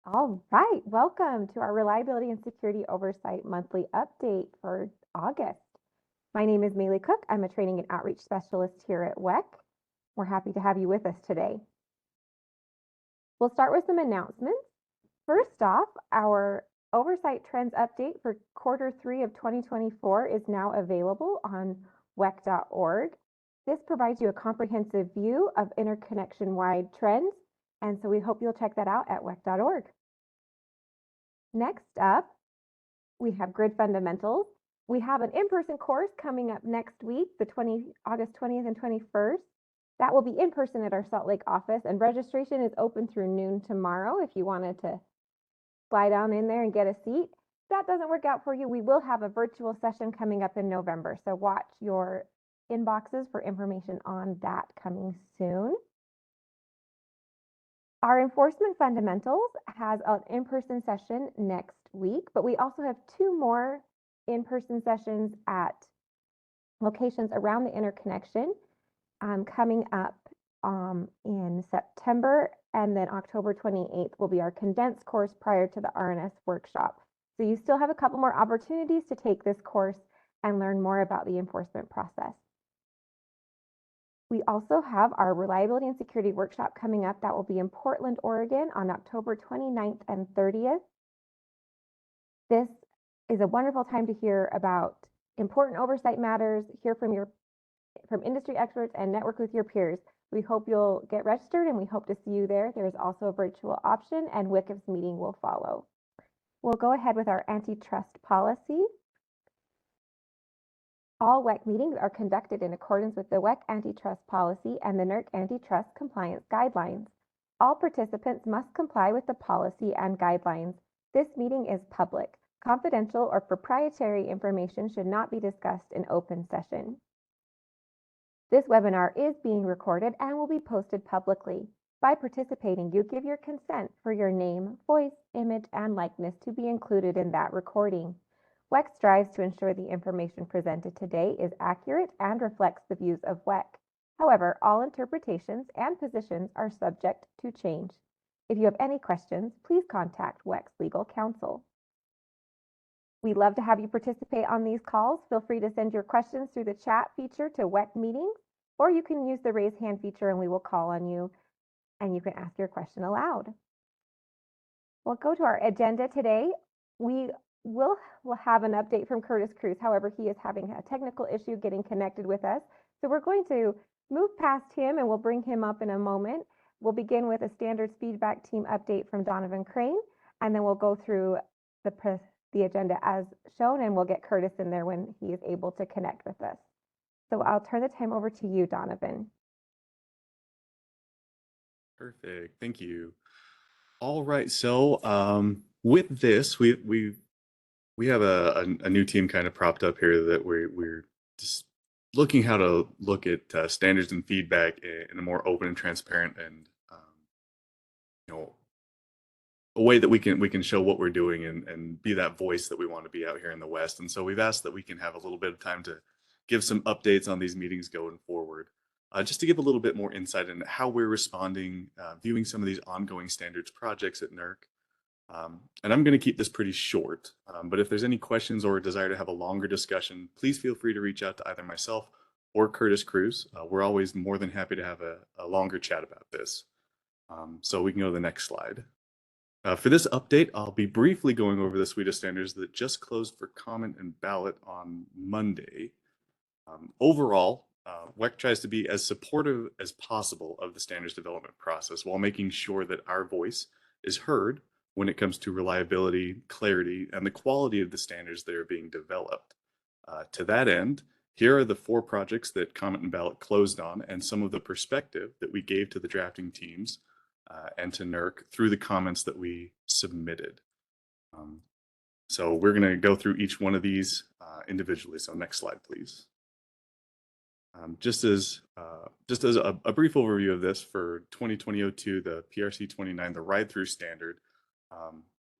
All right, welcome to our Reliability and Security Oversight monthly update for August. My name is Maylee Cook. I'm a Training and Outreach Specialist here at WECC. We're happy to have you with us today. We'll start with some announcements. First off, our Oversight Trends update for Q3 of 2024 is now available on WECC.org. This provides you a comprehensive view of interconnection-wide trends, and so we hope you'll check that out at WECC.org. Next up, we have Grid Fundamentals. We have an in-person course coming up next week, August 20th and 21st. That will be in person at our Salt Lake office, and registration is open through noon tomorrow if you wanted to fly down in there and get a seat. If that doesn't work out for you, we will have a virtual session coming up in November, so watch your inboxes for information on that coming soon. Our Enforcement Fundamentals has an in-person session next week, but we also have 2 more in-person sessions at locations around the interconnection coming up in September, and then October 28th will be our condensed course prior to the RNS workshop. So you still have a couple more opportunities to take this course and learn more about the enforcement process. We also have our Reliability and Security Workshop coming up. That will be in Portland, Oregon on October 29th and 30th. This is a wonderful time to hear about important oversight matters, hear from industry experts, and network with your peers. We hope you'll get registered, and we hope to see you there. There is also a virtual option, and WECC's meeting will follow. We'll go ahead with our antitrust policy. All WECC meetings are conducted in accordance with the WECC antitrust policy and the NERC antitrust compliance guidelines. All participants must comply with the policy and guidelines. This meeting is public. Confidential or proprietary information should not be discussed in open session. This webinar is being recorded and will be posted publicly. By participating, you give your consent for your name, voice, image, and likeness to be included in that recording. WECC strives to ensure the information presented today is accurate and reflects the views of WECC. However, all interpretations and positions are subject to change. If you have any questions, please contact WECC's legal counsel. We'd love to have you participate on these calls. Feel free to send your questions through the chat feature to WECC meetings, or you can use the raise hand feature and we will call on you and you can ask your question aloud. We'll go to our agenda today. We'll have an update from Curtis Cruz. However, he is having a technical issue getting connected with us. So we're going to move past him and we'll bring him up in a moment. We'll begin with a standards feedback team update from Donovan Crane, and then we'll go through the agenda as shown, and we'll get Curtis in there when he is able to connect with us. So I'll turn the time over to you, Donovan. Perfect. Thank you. All right. So with this, we have a new team kind of propped up here that we're just looking how to look at standards and feedback in a more open and transparent and a way that we can show what we're doing and be that voice that we want to be out here in the West. And so we've asked that we can have a little bit of time to give some updates on these meetings going forward, just to give a little bit more insight into how we're responding, viewing some of these ongoing standards projects at NERC. And I'm going to keep this pretty short, but if there's any questions or a desire to have a longer discussion, please feel free to reach out to either myself or Curtis Cruz. We're always more than happy to have a longer chat about this. So we can go to the next slide. For this update, I'll be briefly going over the suite of standards that just closed for comment and ballot on Monday. Overall, WECC tries to be as supportive as possible of the standards development process while making sure that our voice is heard when it comes to reliability, clarity, and the quality of the standards that are being developed. To that end, here are the 4 projects that comment and ballot closed on and some of the perspective that we gave to the drafting teams and to NERC through the comments that we submitted. So we're going to go through each one of these individually. So next slide, please. Just as a brief overview of this, for 2020-02, the PRC 29, the ride-through standard,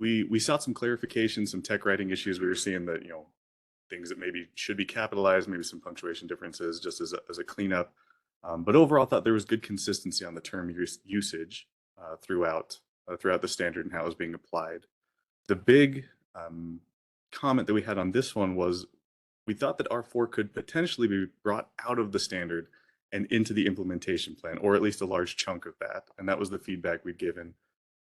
we sought some clarification, some tech writing issues. We were seeing that, things that maybe should be capitalized, maybe some punctuation differences, just as a cleanup. But overall, I thought there was good consistency on the term usage throughout throughout the standard and how it was being applied. The big comment that we had on this one was we thought that R4 could potentially be brought out of the standard and into the implementation plan, or at least a large chunk of that. And that was the feedback we'd given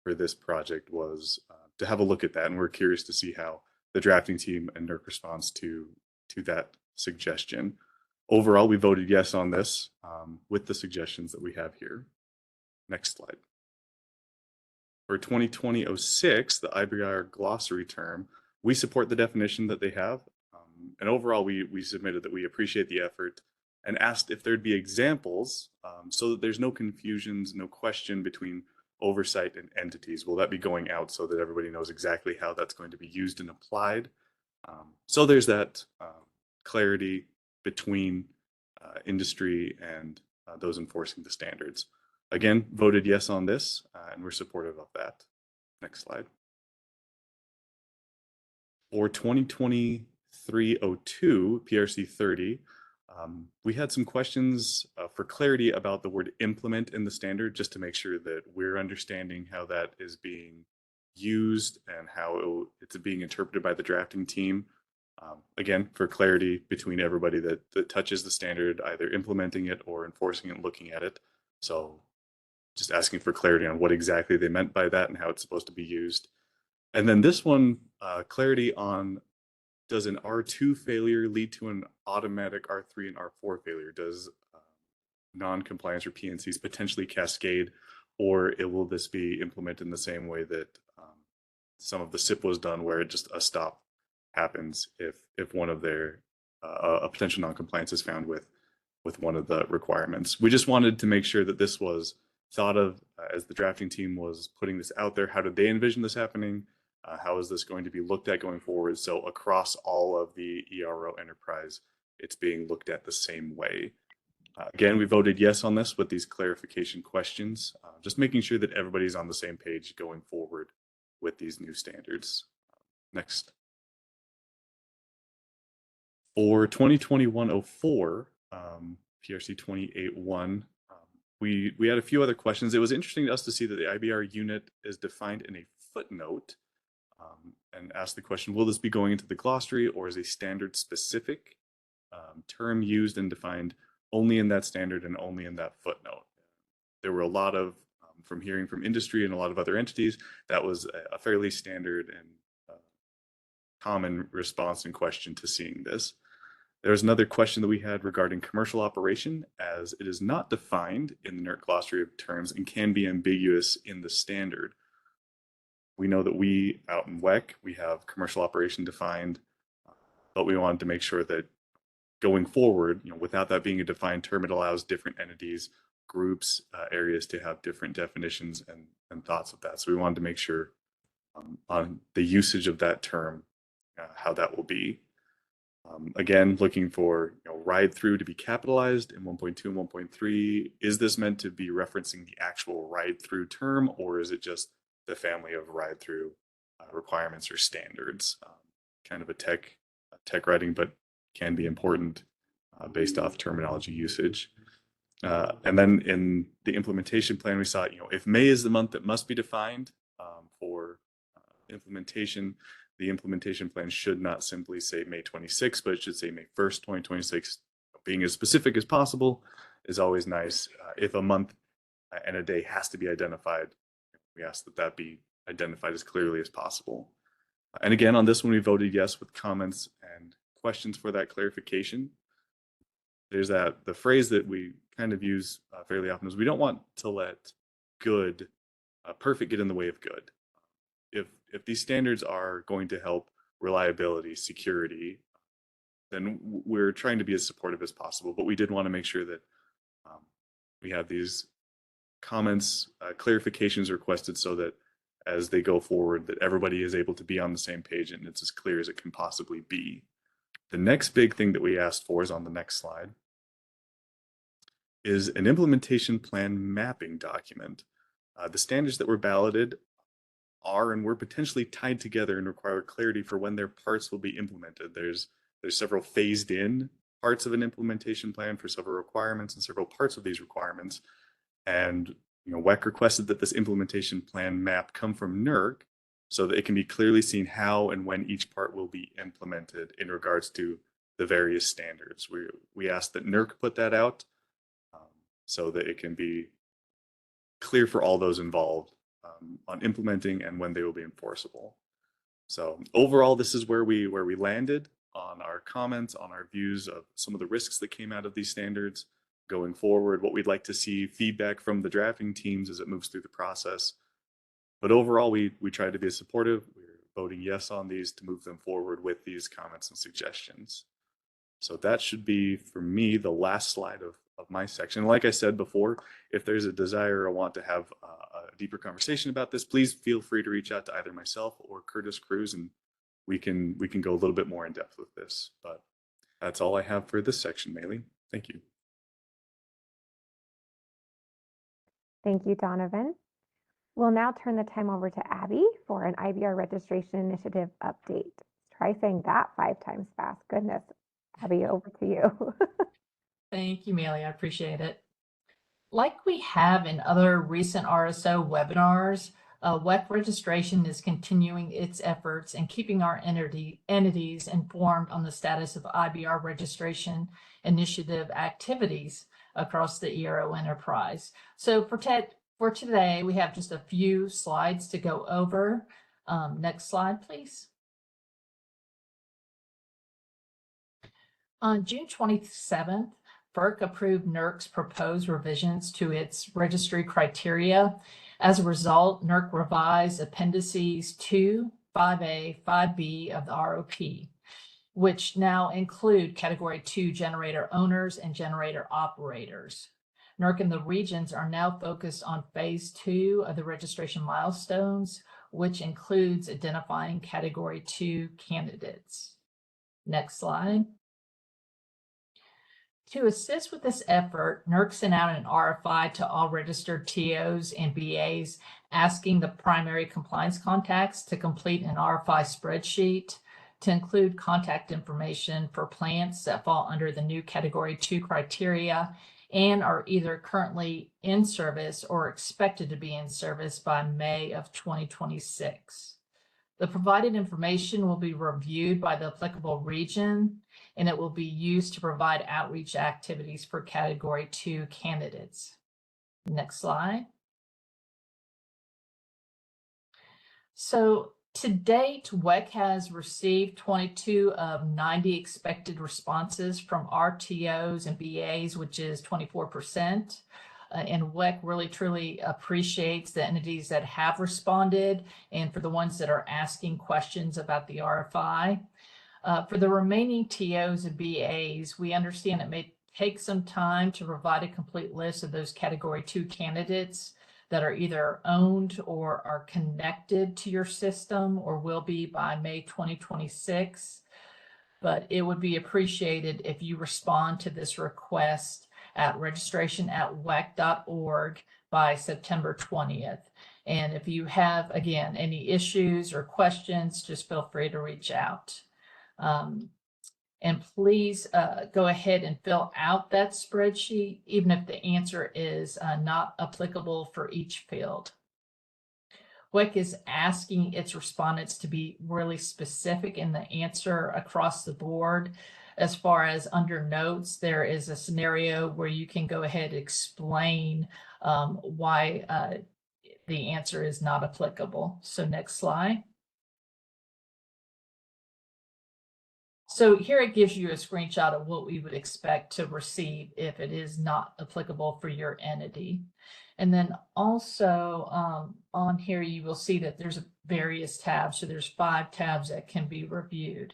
for this project, was to have a look at that. And we're curious to see how the drafting team and NERC responds to that suggestion. Overall, we voted yes on this with the suggestions that we have here. Next slide. For 2020-06, the IBR glossary term, we support the definition that they have. And overall, we submitted that we appreciate the effort and asked if there'd be examples so that there's no confusions, no question between oversight and entities. Will that be going out so that everybody knows exactly how that's going to be used and applied? So there's that clarity between industry and those enforcing the standards. Again, voted yes on this, and we're supportive of that. Next slide. For 2023-02 PRC 30, we had some questions for clarity about the word implement in the standard, just to make sure that we're understanding how that is being used and how it's being interpreted by the drafting team. Again, for clarity between everybody that touches the standard, either implementing it or enforcing it and looking at it. So just asking for clarity on what exactly they meant by that and how it's supposed to be used. And then this one, clarity on, does an R2 failure lead to an automatic R3 and R4 failure? Does non-compliance or PNCs potentially cascade, or will this be implemented in the same way that some of the SIP was done, where it just a stop happens if one of their a potential non-compliance is found with one of the requirements? We just wanted to make sure that this was thought of as the drafting team was putting this out there. How did they envision this happening? How is this going to be looked at going forward? So across all of the ERO enterprise, it's being looked at the same way. Again, we voted yes on this with these clarification questions, just making sure that everybody's on the same page going forward with these new standards. Next. For 2021-04, PRC 28-1, we had a few other questions. It was interesting to us to see that the IBR unit is defined in a footnote, and asked the question, will this be going into the glossary, or is a standard specific term used and defined only in that standard and only in that footnote? There were a lot of, from hearing from industry and a lot of other entities, that was a fairly standard and common response and question to seeing this. There's another question that we had regarding commercial operation, as it is not defined in the NERC glossary of terms and can be ambiguous in the standard. We know that we, out in WECC, we have commercial operation defined, but we wanted to make sure that going forward, without that being a defined term, it allows different entities, groups, areas to have different definitions and thoughts of that. So we wanted to make sure on the usage of that term, how that will be. Again, looking for ride through to be capitalized in 1.2 and 1.3. Is this meant to be referencing the actual ride through term, or is it just the family of ride through requirements or standards? Kind of a tech writing, but can be important based off terminology usage. And then in the implementation plan, we saw, if May is the month that must be defined for implementation, the implementation plan should not simply say May 26th, but it should say May 1st, 2026. Being as specific as possible is always nice. If a month and a day has to be identified, we ask that that be identified as clearly as possible. And again, on this one, we voted yes with comments and questions for that clarification. There's the phrase that we kind of use fairly often is, we don't want to let perfect get in the way of good. If these standards are going to help reliability, security, then we're trying to be as supportive as possible. But we did want to make sure that we have these comments, clarifications requested, so that as they go forward, that everybody is able to be on the same page and it's as clear as it can possibly be. The next big thing that we asked for is on the next slide, is an implementation plan mapping document. The standards that were balloted are and were potentially tied together and require clarity for when their parts will be implemented. There's several phased in parts of an implementation plan for several requirements and several parts of these requirements. And WECC requested that this implementation plan map come from NERC so that it can be clearly seen how and when each part will be implemented in regards to the various standards. We asked that NERC put that out so that it can be clear for all those involved on implementing and when they will be enforceable. So overall, this is where we landed on our comments, on our views of some of the risks that came out of these standards going forward, what we'd like to see, feedback from the drafting teams as it moves through the process. But overall, we try to be supportive. We're voting yes on these to move them forward with these comments and suggestions. So that should be, for me, the last slide of my section. Like I said before, if there's a desire or want to have a deeper conversation about this, please feel free to reach out to either myself or Curtis Cruz, and we can go a little bit more in depth with this. But that's all I have for this section, Maylee. Thank you. Thank you, Donovan. We'll now turn the time over to Abby for an IBR registration initiative update. Try saying that 5 times fast. Goodness. Abby, over to you. Thank you, Maylee. I appreciate it. Like we have in other recent RSO webinars, WECC registration is continuing its efforts and keeping our entities informed on the status of IBR registration initiative activities across the ERO enterprise. So for today, we have just a few slides to go over. Next slide, please. On June 27th, FERC approved NERC's proposed revisions to its registry criteria. As a result, NERC revised appendices 2, 5A, 5B of the ROP, which now include Category 2 generator owners and generator operators. NERC and the regions are now focused on Phase 2 of the registration milestones, which includes identifying Category 2 candidates. Next slide. To assist with this effort, NERC sent out an RFI to all registered TOs and BAs asking the primary compliance contacts to complete an RFI spreadsheet to include contact information for plants that fall under the new Category 2 criteria and are either currently in service or expected to be in service by May of 2026. The provided information will be reviewed by the applicable region, and it will be used to provide outreach activities for Category 2 candidates. Next slide. So to date, WECC has received 22 of 90 expected responses from RTOs and BAs, which is 24%. And WECC really truly appreciates the entities that have responded and for the ones that are asking questions about the RFI. For the remaining TOs and BAs, we understand it may take some time to provide a complete list of those Category 2 candidates that are either owned or are connected to your system or will be by May 2026. But it would be appreciated if you respond to this request at registration@wec.org by September 20th. And if you have, again, any issues or questions, just feel free to reach out. And please go ahead and fill out that spreadsheet, even if the answer is not applicable for each field. WECC is asking its respondents to be really specific in the answer across the board. As far as under notes, there is a scenario where you can go ahead and explain why the answer is not applicable. So next slide. So here it gives you a screenshot of what we would expect to receive if it is not applicable for your entity. And then also on here, you will see that there's various tabs. So there's 5 tabs that can be reviewed.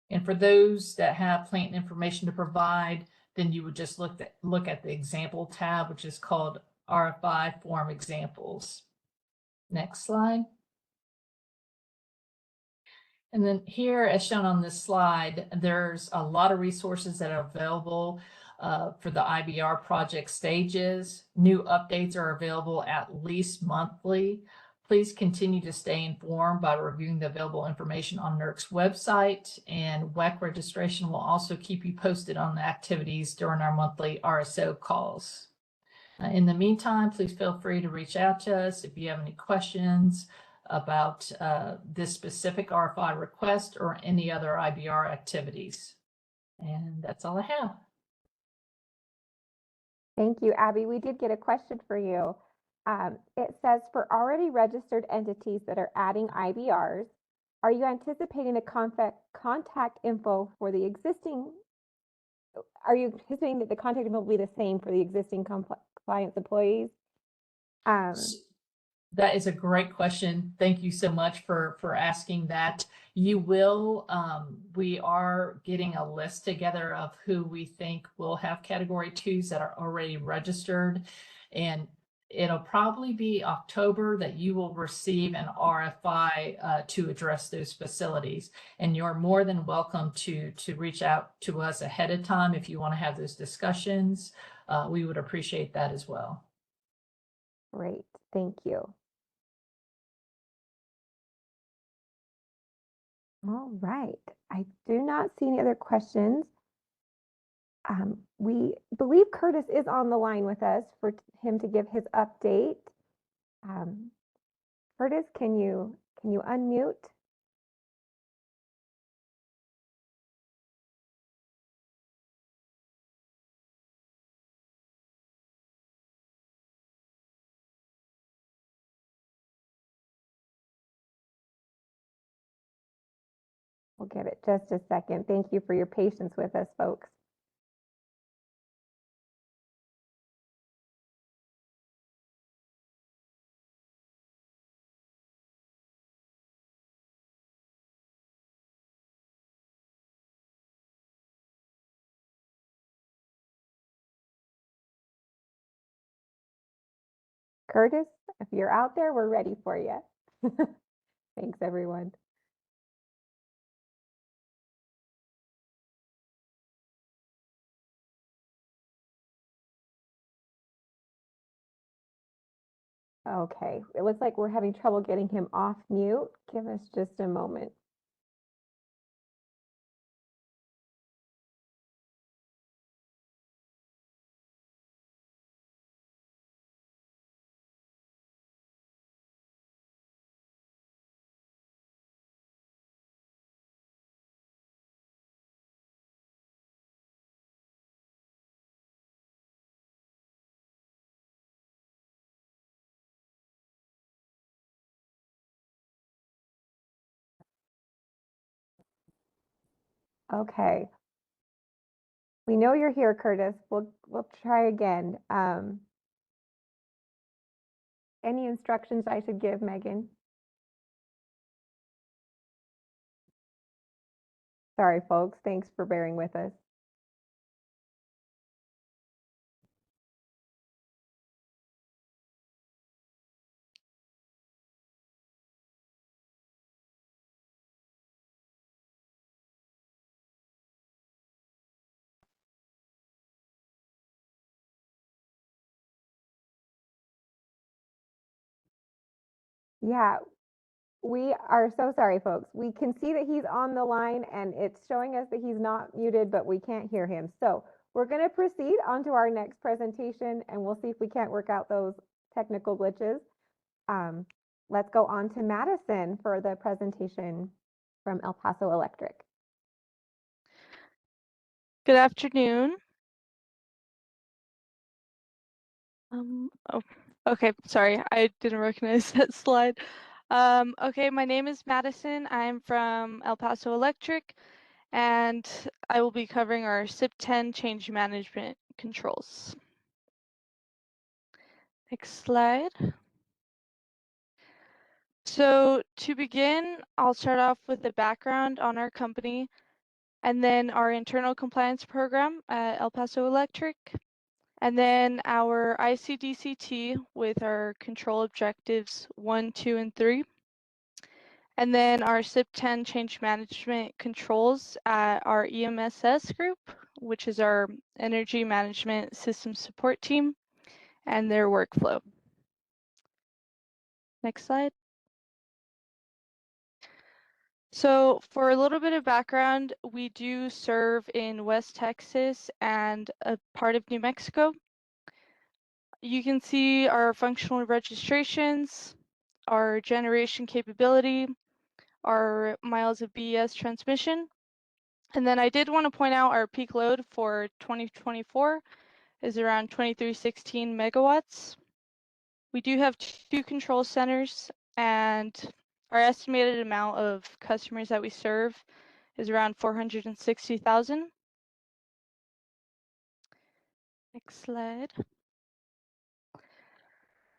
And for those that have plant information to provide, then you would just look at the example tab, which is called RFI form examples. Next slide. And then here, as shown on this slide, there's a lot of resources that are available for the IBR project stages. New updates are available at least monthly. Please continue to stay informed by reviewing the available information on NERC's website, and WECC registration will also keep you posted on the activities during our monthly RSO calls. In the meantime, please feel free to reach out to us if you have any questions about this specific RFI request or any other IBR activities. And that's all I have. Thank you, Abby. We did get a question for you. It says, for already registered entities that are adding IBRs, are you anticipating the contact info for the existing? Are you anticipating that the contact info will be the same for the existing compliance employees? That is a great question. Thank you so much for asking that. You will, we are getting a list together of who we think will have category 2s that are already registered. And it'll probably be October that you will receive an RFI to address those facilities. And you're more than welcome to reach out to us ahead of time if you want to have those discussions. We would appreciate that as well. Great, thank you. All right, I do not see any other questions. We believe Curtis is on the line with us for him to give his update. Curtis, can you unmute? We'll give it just a second. Thank you for your patience with us, folks. Curtis, if you're out there, we're ready for you. Thanks, everyone. Okay, it looks like we're having trouble getting him off mute. Give us just a moment. Okay. We know you're here, Curtis. We'll try again. Any instructions I should give, Megan? Sorry, folks. Thanks for bearing with us. Yeah, we are so sorry, folks. We can see that he's on the line and it's showing us that he's not muted, but we can't hear him. So we're going to proceed on to our next presentation and we'll see if we can't work out those technical glitches. Let's go on to Madison for the presentation from El Paso Electric. Good afternoon. Oh, okay, sorry, I didn't recognize that slide. Okay, my name is Madison. I'm from El Paso Electric, and I will be covering our SIP 10 change management controls. Next slide. So to begin, I'll start off with the background on our company and then our internal compliance program at El Paso Electric, and then our ICDCT with our control objectives 1, 2, and 3. And then our SIP 10 change management controls at our EMSS group, which is our energy management system support team, and their workflow. Next slide. So for a little bit of background, we do serve in West Texas and a part of New Mexico. You can see our functional registrations, our generation capability, our miles of BES transmission. And then I did want to point out our peak load for 2024 is around 2316 megawatts. We do have 2 control centers, and our estimated amount of customers that we serve is around 460,000. Next slide.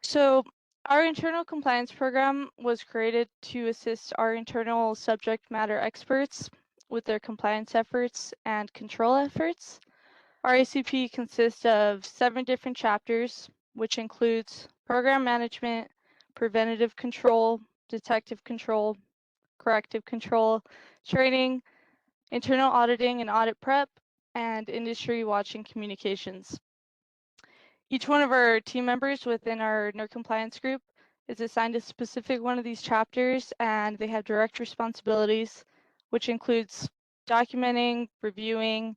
So our internal compliance program was created to assist our internal subject matter experts with their compliance efforts and control efforts. Our ACP consists of 7 different chapters, which includes program management, preventative control, detective control, corrective control, training, internal auditing and audit prep, and industry watching communications. Each one of our team members within our NERC compliance group is assigned a specific one of these chapters, and they have direct responsibilities, which includes documenting, reviewing,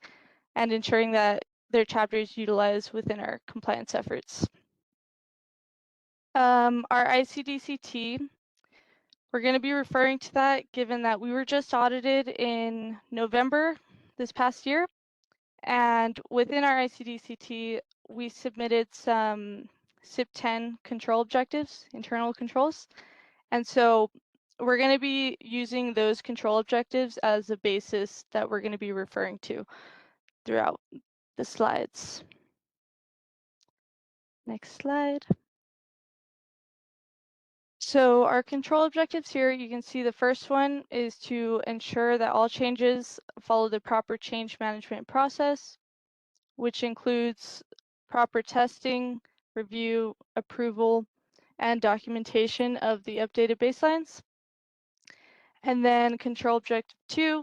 and ensuring that their chapter is utilized within our compliance efforts. Our ICDCT, we're going to be referring to that given that we were just audited in November this past year. And within our ICDCT, we submitted some SIP 10 control objectives, internal controls. And so we're going to be using those control objectives as a basis that we're going to be referring to throughout the slides. Next slide. So our control objectives here, you can see the first one is to ensure that all changes follow the proper change management process, which includes proper testing, review, approval, and documentation of the updated baselines. And then control objective 2,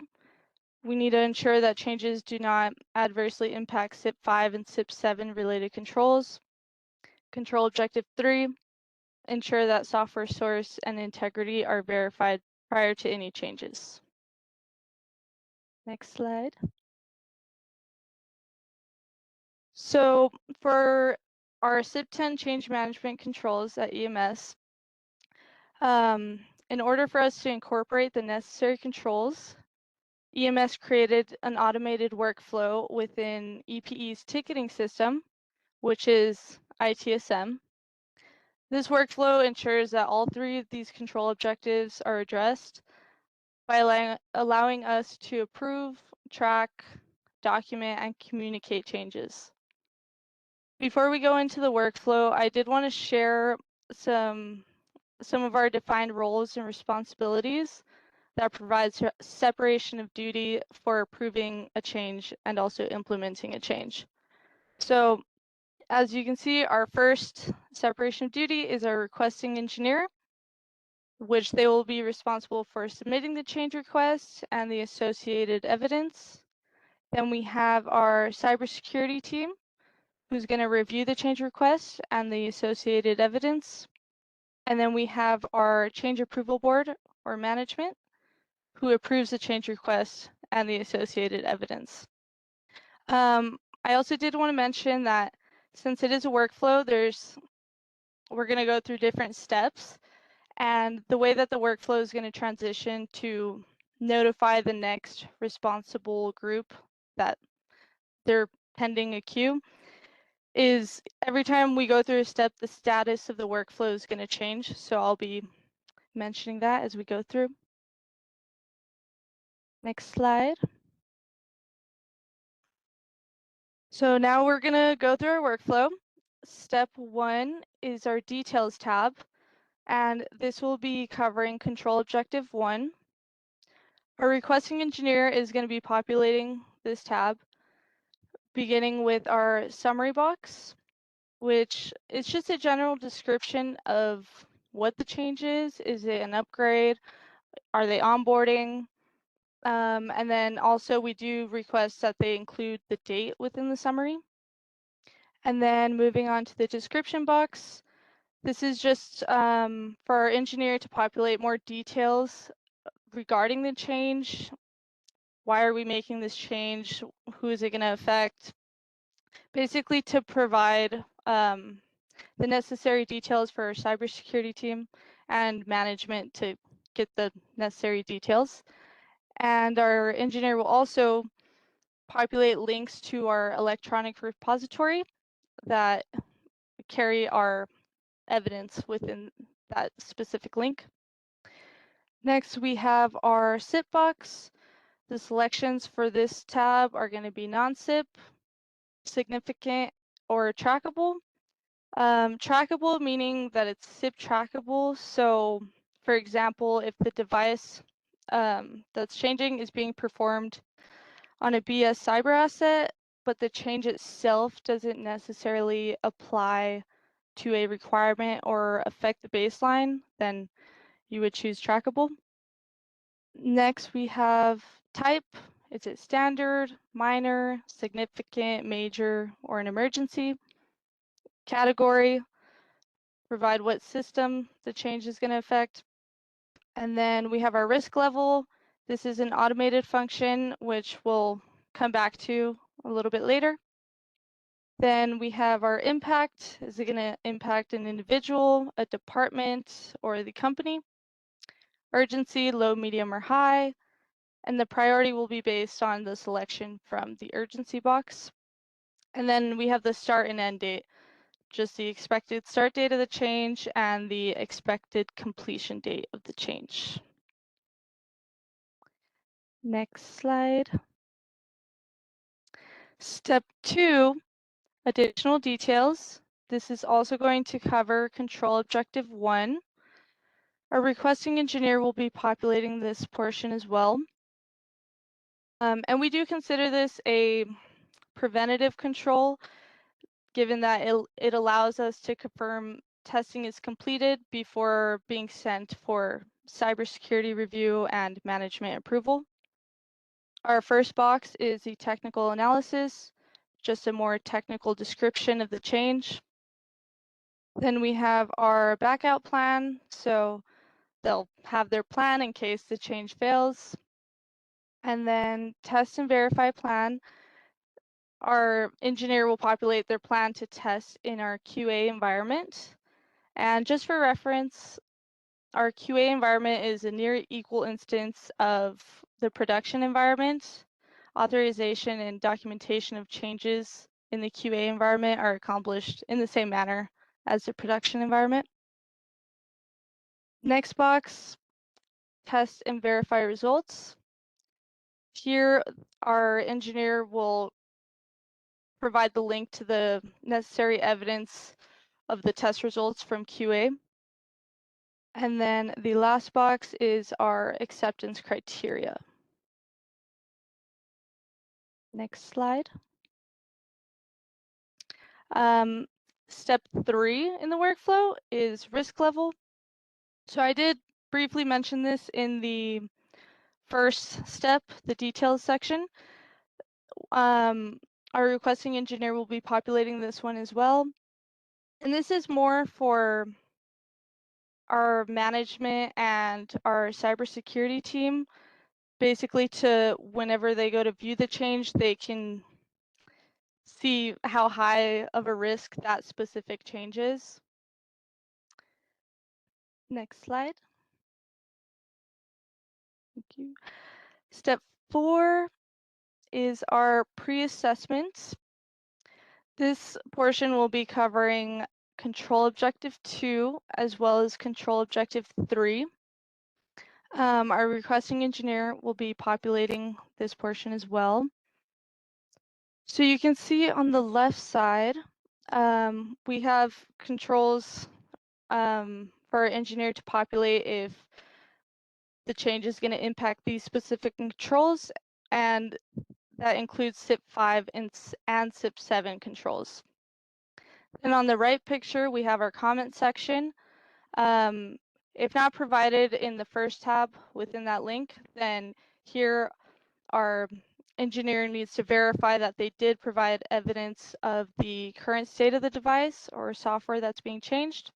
we need to ensure that changes do not adversely impact SIP 5 and SIP 7 related controls. Control objective 3, ensure that software source and integrity are verified prior to any changes. Next slide. So for our SIP 10 change management controls at EMS, in order for us to incorporate the necessary controls, EMS created an automated workflow within EPE's ticketing system, which is ITSM. This workflow ensures that all 3 of these control objectives are addressed by allowing us to approve, track, document, and communicate changes. Before we go into the workflow, I did want to share some of our defined roles and responsibilities that provides separation of duty for approving a change and also implementing a change. So as you can see, our first separation of duty is our requesting engineer, which they will be responsible for submitting the change request and the associated evidence. Then we have our cybersecurity team, who's going to review the change request and the associated evidence. And then we have our change approval board or management, who approves the change request and the associated evidence. I also did want to mention that since it is a workflow, we're going to go through different steps, and the way that the workflow is going to transition to notify the next responsible group that they're pending a queue is every time we go through a step, the status of the workflow is going to change. So I'll be mentioning that as we go through. Next slide. So now we're going to go through our workflow. Step 1 is our details tab, and this will be covering control objective 1. Our requesting engineer is going to be populating this tab, beginning with our summary box, which is just a general description of what the change is. Is it an upgrade? Are they onboarding? And then also we do request that they include the date within the summary. And then moving on to the description box, this is just for our engineer to populate more details regarding the change. Why are we making this change? Who is it going to affect? Basically to provide the necessary details for our cybersecurity team and management to get the necessary details. And our engineer will also populate links to our electronic repository that carry our evidence within that specific link. Next, we have our SIP box. The selections for this tab are going to be non-SIP, significant, or trackable. Trackable meaning that it's SIP trackable. So, for example, if the device that's changing is being performed on a BS cyber asset, but the change itself doesn't necessarily apply to a requirement or affect the baseline, then you would choose trackable. Next, we have type. Is it standard, minor, significant, major, or an emergency? Category, provide what system the change is going to affect. And then we have our risk level. This is an automated function, which we'll come back to a little bit later. Then we have our impact. Is it going to impact an individual, a department, or the company? Urgency, low, medium, or high. And the priority will be based on the selection from the urgency box. And then we have the start and end date, just the expected start date of the change and the expected completion date of the change. Next slide. Step 2, additional details. This is also going to cover control objective 1. Our requesting engineer will be populating this portion as well. And we do consider this a preventative control, given that it allows us to confirm testing is completed before being sent for cybersecurity review and management approval. Our first box is the technical analysis, just a more technical description of the change. Then we have our backout plan, so they'll have their plan in case the change fails. And then test and verify plan. Our engineer will populate their plan to test in our QA environment. And just for reference, our QA environment is a near equal instance of the production environment. Authorization and documentation of changes in the QA environment are accomplished in the same manner as the production environment. Next box, test and verify results. Here, our engineer will provide the link to the necessary evidence of the test results from QA. And then the last box is our acceptance criteria. Next slide. Step 3 in the workflow is risk level. So I did briefly mention this in the first step, the details section. Our requesting engineer will be populating this one as well. And this is more for our management and our cybersecurity team, basically to whenever they go to view the change, they can see how high of a risk that specific change is. Next slide. Thank you. Step 4 is our pre-assessment. This portion will be covering control objective 2 as well as control objective 3. Our requesting engineer will be populating this portion as well. So you can see on the left side, we have controls for our engineer to populate if the change is going to impact these specific controls, and that includes SIP5 and SIP7 controls. And on the right picture, we have our comment section. If not provided in the first tab within that link, then here our engineer needs to verify that they did provide evidence of the current state of the device or software that's being changed,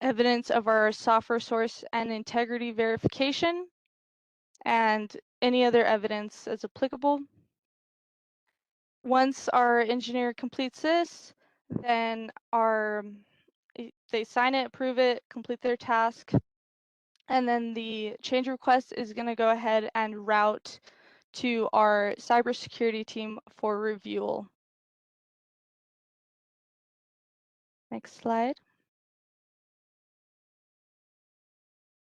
evidence of our software source and integrity verification, and any other evidence as applicable. Once our engineer completes this, then they sign it, approve it, complete their task, and then the change request is going to go ahead and route to our cybersecurity team for review. Next slide.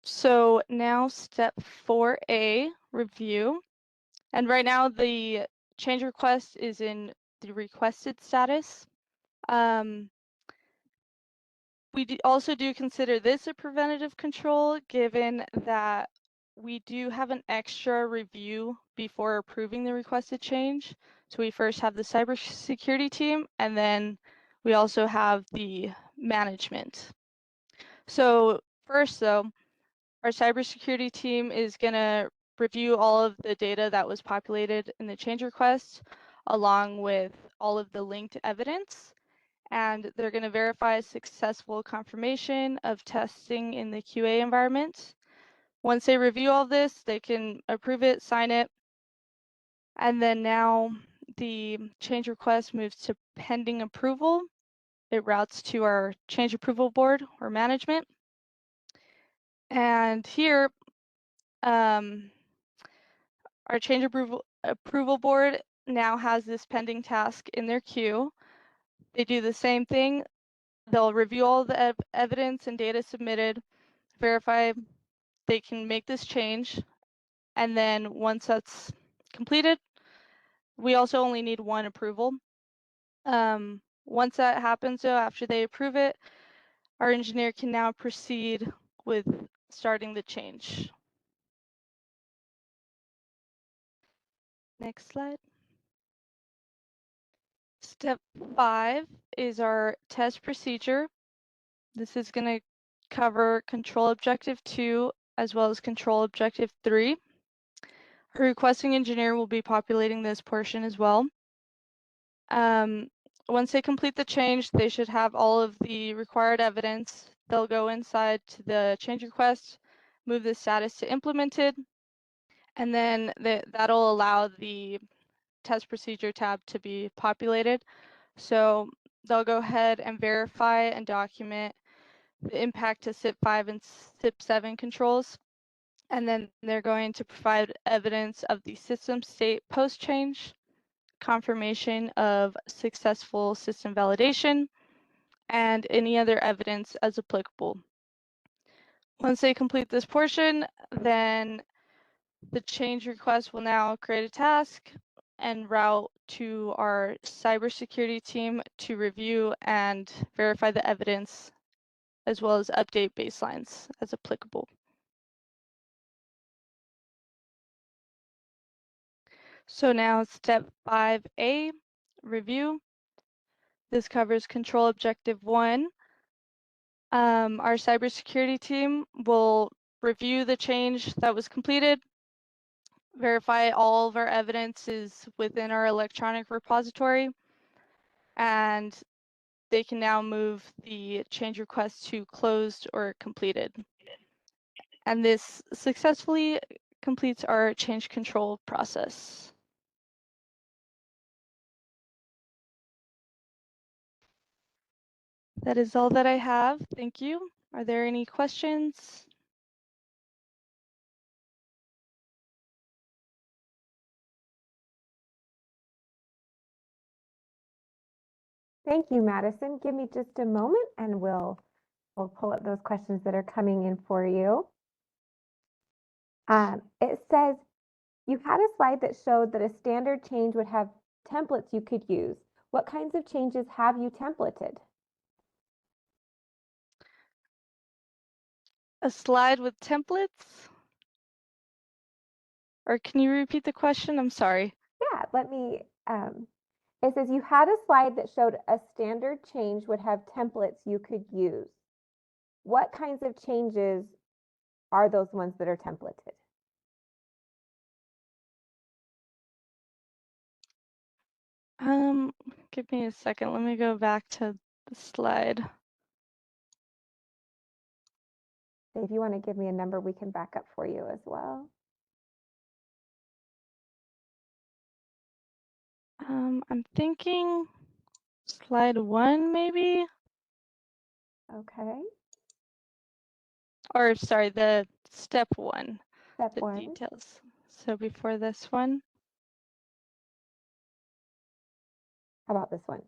So now step 4A, review. And right now the change request is in the requested status. We also do consider this a preventative control, given that we do have an extra review before approving the requested change. So we first have the cybersecurity team, and then we also have the management. So first, though, our cybersecurity team is going to review all of the data that was populated in the change request, along with all of the linked evidence. And they're going to verify successful confirmation of testing in the QA environment. Once they review all this, they can approve it, sign it, and then now the change request moves to pending approval. It routes to our change approval board or management. And here, our change approval board now has this pending task in their queue. They do the same thing. They'll review all the evidence and data submitted, verify they can make this change, and then once that's completed, we also only need one approval. Once that happens, though, after they approve it, our engineer can now proceed with starting the change. Next slide. Step 5 is our test procedure. This is going to cover control objective 2 as well as control objective 3. Our requesting engineer will be populating this portion as well. Once they complete the change, they should have all of the required evidence. They'll go inside to the change request, move the status to implemented, and then that'll allow the test procedure tab to be populated. So they'll go ahead and verify and document the impact to SIP5 and SIP7 controls. And then they're going to provide evidence of the system state post-change, confirmation of successful system validation, and any other evidence as applicable. Once they complete this portion, then the change request will now create a task and route to our cybersecurity team to review and verify the evidence, as well as update baselines as applicable. So now step 5A, review. This covers control objective 1. Our cybersecurity team will review the change that was completed, verify all of our evidence is within our electronic repository, and they can now move the change request to closed or completed. And this successfully completes our change control process. That is all that I have. Thank you. Are there any questions? Thank you, Madison. Give me just a moment and we'll pull up those questions that are coming in for you. It says, you had a slide that showed that a standard change would have templates you could use. What kinds of changes have you templated? A slide with templates? Or can you repeat the question? I'm sorry. Yeah, let me, it says you had a slide that showed a standard change would have templates you could use. What kinds of changes are those ones that are templated? Give me a second. Let me go back to the slide. If you want to give me a number, we can back up for you as well. I'm thinking slide 1 maybe, Okay, or sorry, the step 1, step the 1. details. So before this one. How about this one?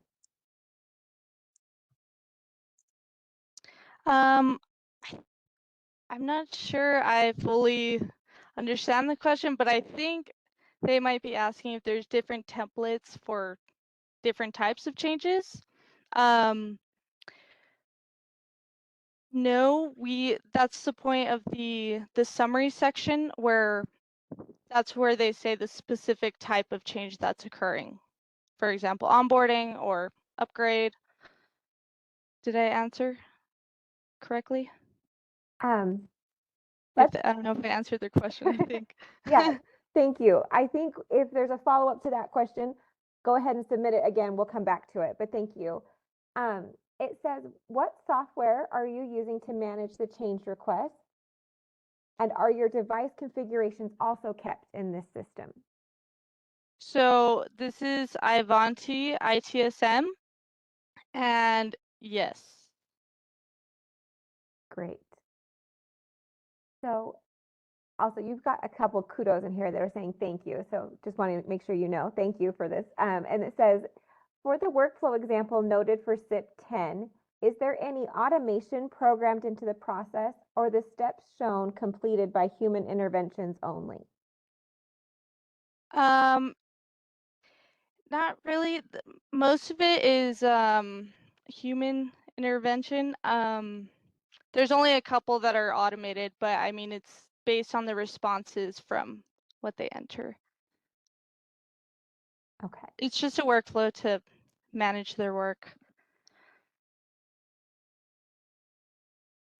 I'm not sure I fully understand the question, but I think they might be asking if there's different templates for different types of changes. No, that's the point of the summary section, where that's where they say the specific type of change that's occurring. For example, onboarding or upgrade. Did I answer correctly? I don't know if I answered their question, I think. Yeah, thank you. I think if there's a follow-up to that question, go ahead and submit it again. We'll come back to it, but thank you. It says, what software are you using to manage the change request? And are your device configurations also kept in this system? So this is Ivanti ITSM, and yes. Great. So also, you've got a couple kudos in here that are saying thank you. So just wanting to make sure you know, thank you for this. And it says, for the workflow example noted for SIP 10, is there any automation programmed into the process or the steps shown completed by human interventions only? Not really. Most of it is human intervention. There's only a couple that are automated, but I mean, it's based on the responses from what they enter. Okay. It's just a workflow to manage their work.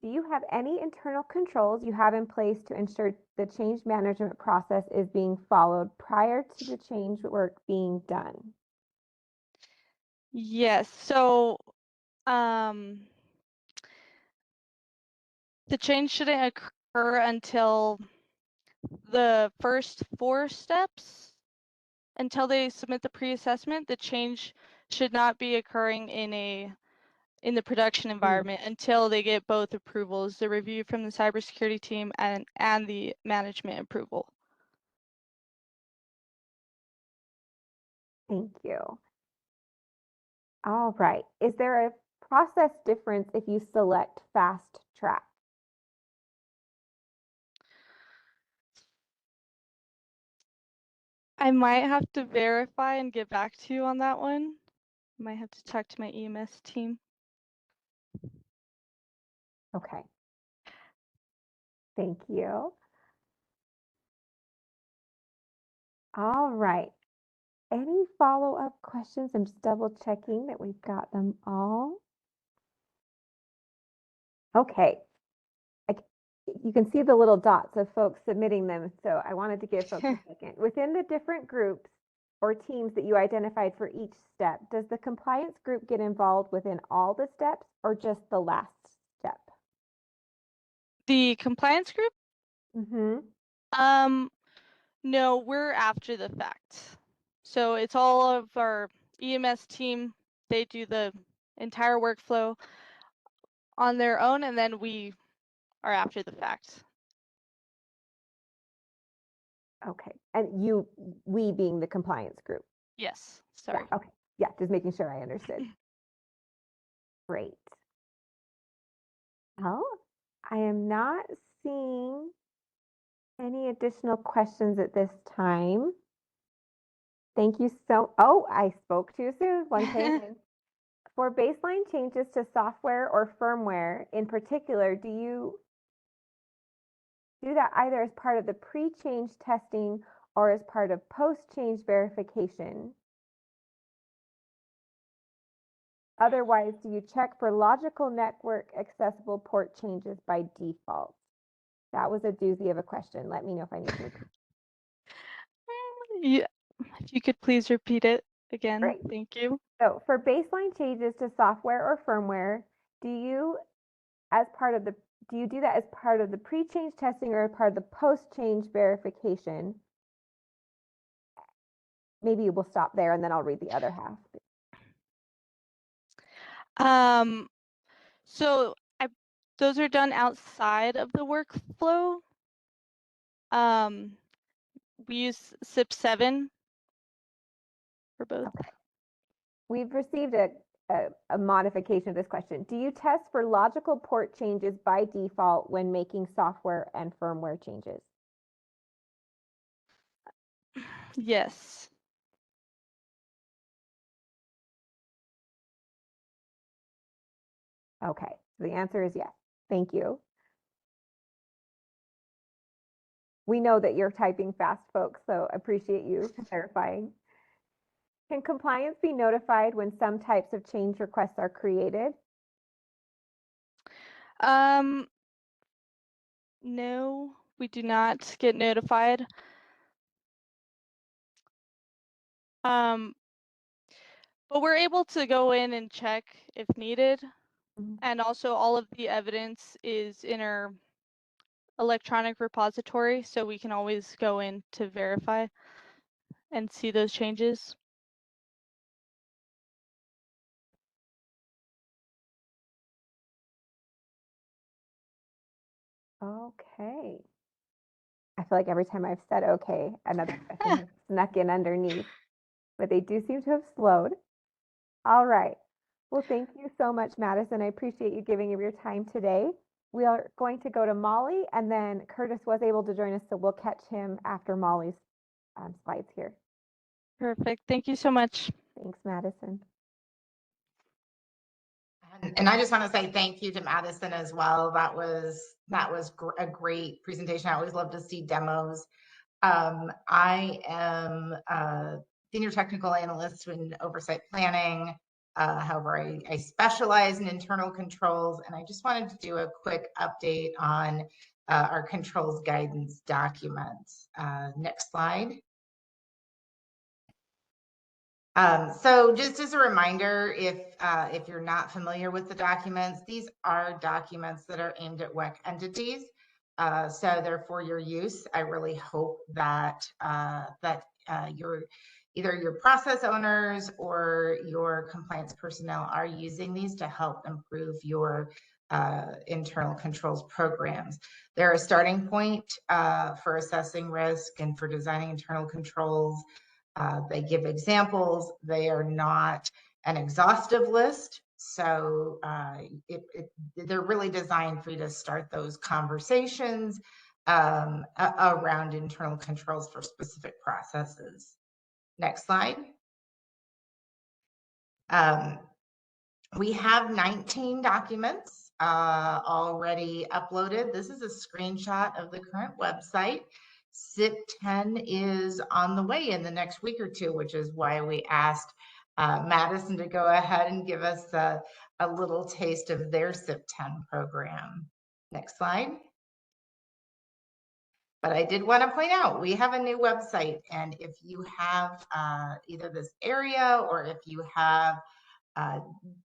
Do you have any internal controls you have in place to ensure the change management process is being followed prior to the change work being done? Yes. So the change shouldn't occur until the first 4 steps. Until they submit the pre-assessment, the change should not be occurring in the production environment until they get both approvals, the review from the cybersecurity team and the management approval. Thank you. All right. Is there a process difference if you select fast track? I might have to verify and get back to you on that one. I might have to talk to my EMS team. Okay. Thank you. All right. Any follow-up questions? I'm just double checking that we've got them all. Okay. You can see the little dots of folks submitting them, so I wanted to give folks a second. Within the different groups or teams that you identified for each step, does the compliance group get involved within all the steps or just the last step? The compliance group? Mm-hmm. No, we're after the fact. So it's all of our EMS team. They do the entire workflow on their own, and then we are after the fact. Okay. And we being the compliance group. Yes, sorry. Yeah, okay. Yeah, just making sure I understood. Great. Well, I am not seeing any additional questions at this time. Thank you oh, I spoke too soon. One came in. For baseline changes to software or firmware in particular, do you do that either as part of the pre-change testing or as part of post-change verification? Otherwise, do you check for logical network accessible port changes by default? That was a doozy of a question. Let me know if I need to repeat. Yeah, if you could please repeat it again. Great. Thank you. So for baseline changes to software or firmware, do you do that as part of the pre-change testing or as part of the post-change verification? Maybe we'll stop there and then I'll read the other half. So those are done outside of the workflow. We use SIP7 for both. Okay. We've received a modification of this question. Do you test for logical port changes by default when making software and firmware changes? Yes. Okay, so the answer is yes. Thank you. We know that you're typing fast, folks, so appreciate you clarifying. Can compliance be notified when some types of change requests are created? No, we do not get notified. But we're able to go in and check if needed. And also all of the evidence is in our electronic repository, so we can always go in to verify and see those changes. Okay. I feel like every time I've said okay, another question has snuck in underneath, but they do seem to have slowed. All right. Well, thank you so much, Madison. I appreciate you giving your time today. We are going to go to Molly, and then Curtis was able to join us, so we'll catch him after Molly's slides here. Perfect. Thank you so much. Thanks, Madison. And I just want to say thank you to Madison as well. That was a great presentation. I always love to see demos. I am a senior technical analyst in oversight planning. However, I specialize in internal controls, and I just wanted to do a quick update on our controls guidance documents. Next slide. So just as a reminder, if you're not familiar with the documents, these are documents that are aimed at WECC entities. So they're for your use. I really hope that either your process owners or your compliance personnel are using these to help improve your internal controls programs. They're a starting point for assessing risk and for designing internal controls. They give examples. They are not an exhaustive list. So they're really designed for you to start those conversations around internal controls for specific processes. Next slide. We have 19 documents already uploaded. This is a screenshot of the current website. SIP 10 is on the way in the next week or two, which is why we asked Madison to go ahead and give us a little taste of their SIP 10 program. Next slide. But I did want to point out, we have a new website, and if you have either this area or if you have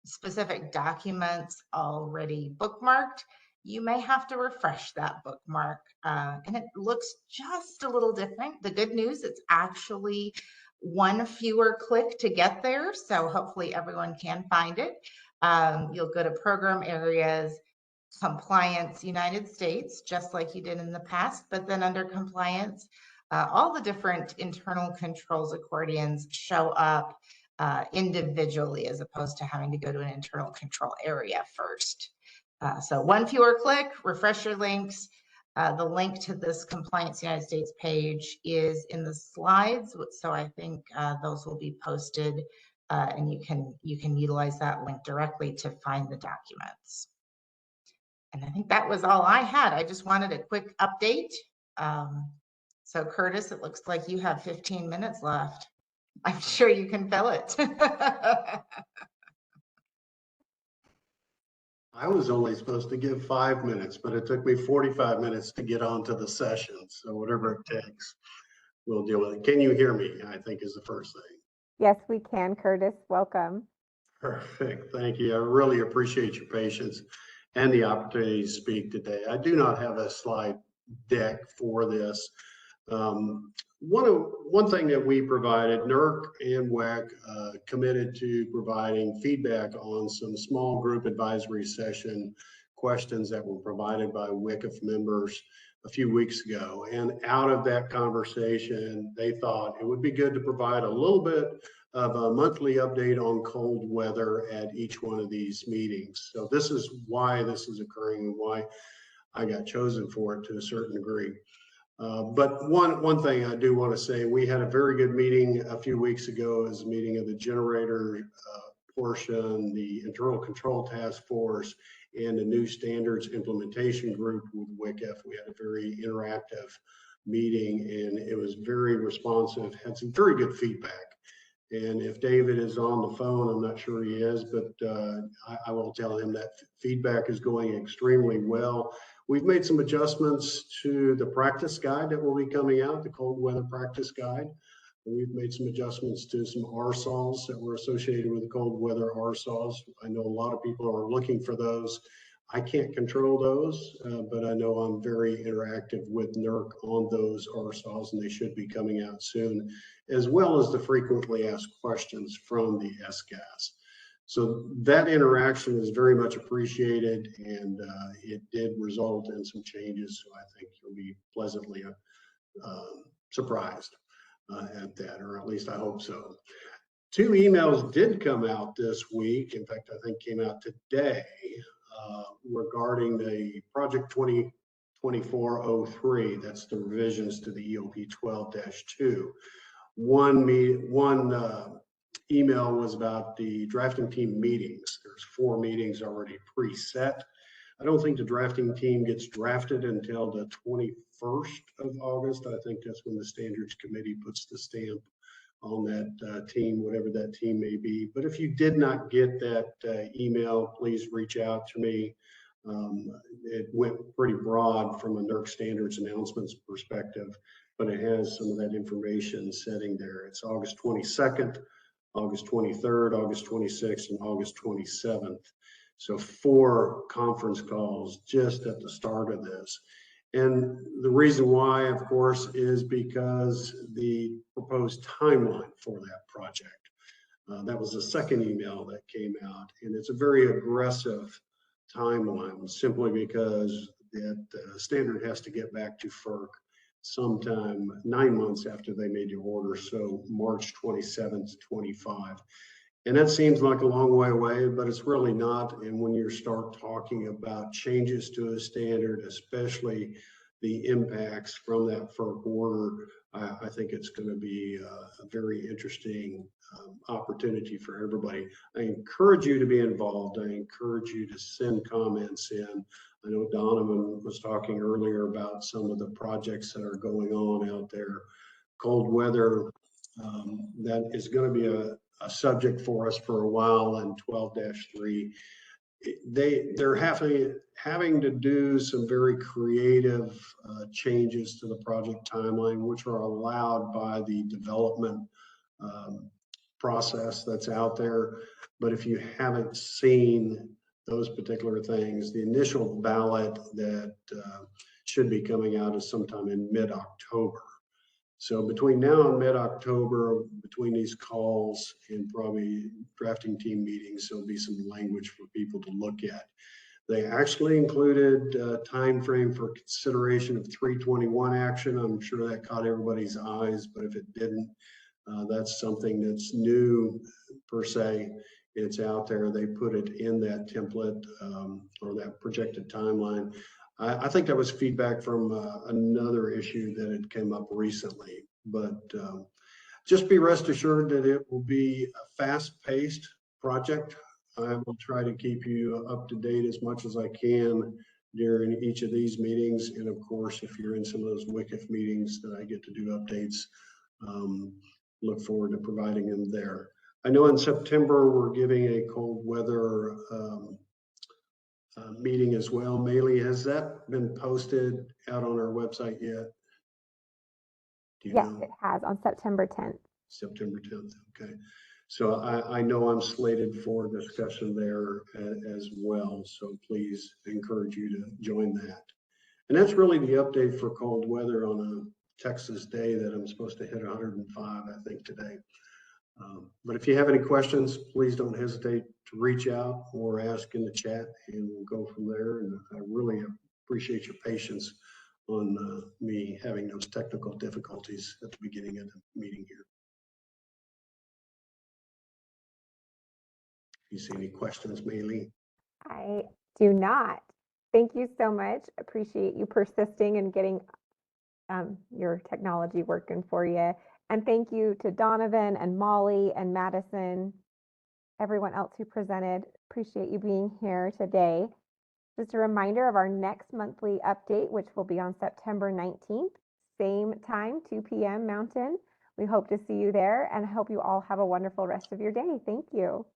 specific documents already bookmarked, you may have to refresh that bookmark, and it looks just a little different. The good news, it's actually one fewer click to get there, so hopefully everyone can find it. You'll go to program areas, compliance United States, just like you did in the past, but then under compliance, all the different internal controls accordions show up individually as opposed to having to go to an internal control area first. So one fewer click, refresh your links. The link to this Compliance United States page is in the slides, so I think those will be posted, and you can utilize that link directly to find the documents. And I think that was all I had. I just wanted a quick update. So Curtis, it looks like you have 15 minutes left. I'm sure you can fill it. I was only supposed to give 5 minutes, but it took me 45 minutes to get onto the session. So whatever it takes, we'll deal with it. Can you hear me? I think is the first thing. Yes, we can, Curtis. Welcome. Perfect. Thank you. I really appreciate your patience and the opportunity to speak today. I do not have a slide deck for this. One thing that we provided, NERC and WECC committed to providing feedback on some small group advisory session questions that were provided by WICF members a few weeks ago. And out of that conversation, they thought it would be good to provide a little bit of a monthly update on cold weather at each one of these meetings. So this is why this is occurring and why I got chosen for it to a certain degree. But one thing I do want to say, we had a very good meeting a few weeks ago. As a meeting of the generator portion, the internal control task force, and the new standards implementation group with WICF. We had a very interactive meeting and it was very responsive, had some very good feedback. And if David is on the phone, I'm not sure he is, but I will tell him that feedback is going extremely well. We've made some adjustments to the practice guide that will be coming out, the cold weather practice guide. We've made some adjustments to some RSOLs that were associated with the cold weather RSOLs. I know a lot of people are looking for those. I can't control those, but I know I'm very interactive with NERC on those RSOLs, and they should be coming out soon, as well as the frequently asked questions from the SGAS. So that interaction is very much appreciated, and it did result in some changes. So I think you'll be pleasantly surprised at that, or at least I hope so. 2 emails did come out this week. In fact, I think came out today regarding the Project 2024-03. That's the revisions to the EOP 12-2. One email was about the drafting team meetings. There's 4 meetings already preset. I don't think the drafting team gets drafted until the 21st of August. I think that's when the standards committee puts the stamp on that team, whatever that team may be. But if you did not get that email, please reach out to me. It went pretty broad from a NERC standards announcements perspective, but it has some of that information sitting there. It's August 22nd, August 23rd, August 26th, and August 27th. So 4 conference calls just at the start of this. And the reason why, of course, is because the proposed timeline for that project. That was the second email that came out, and it's a very aggressive timeline simply because that standard has to get back to FERC sometime 9 months after they made the order, so March 27th, 25. And that seems like a long way away, but it's really not. And when you start talking about changes to a standard, especially the impacts from that FERC order, I think it's going to be a very interesting opportunity for everybody. I encourage you to be involved. I encourage you to send comments in. I know Donovan was talking earlier about some of the projects that are going on out there. Cold weather, that is going to be a subject for us for a while in 12-3. They're having to do some very creative changes to the project timeline, which are allowed by the development process that's out there. But if you haven't seen those particular things, the initial ballot that should be coming out is sometime in mid-October. So between now and mid-October, between these calls and probably drafting team meetings, there'll be some language for people to look at. They actually included a time frame for consideration of 321 action. I'm sure that caught everybody's eyes, but if it didn't, that's something that's new per se. It's out there. They put it in that template or that projected timeline. I think that was feedback from another issue that had come up recently, but just be rest assured that it will be a fast-paced project. I will try to keep you up to date as much as I can during each of these meetings. And of course, if you're in some of those WICF meetings that I get to do updates, look forward to providing them there. I know in September, we're giving a cold weather meeting as well. Maylee, has that been posted out on our website yet? Yes, it has on September 10th. September 10th, okay. So I know I'm slated for discussion there as well. So please encourage you to join that. And that's really the update for cold weather on Texas day that I'm supposed to hit 105, I think, today. But if you have any questions, please don't hesitate to reach out or ask in the chat, and we'll go from there. And I really appreciate your patience on me having those technical difficulties at the beginning of the meeting here. You see any questions, Maylee? I do not. Thank you so much. Appreciate you persisting and getting your technology working for you. And thank you to Donovan and Molly and Madison, everyone else who presented. Appreciate you being here today. Just a reminder of our next monthly update, which will be on September 19th, same time, 2 p.m. Mountain. We hope to see you there and I hope you all have a wonderful rest of your day. Thank you.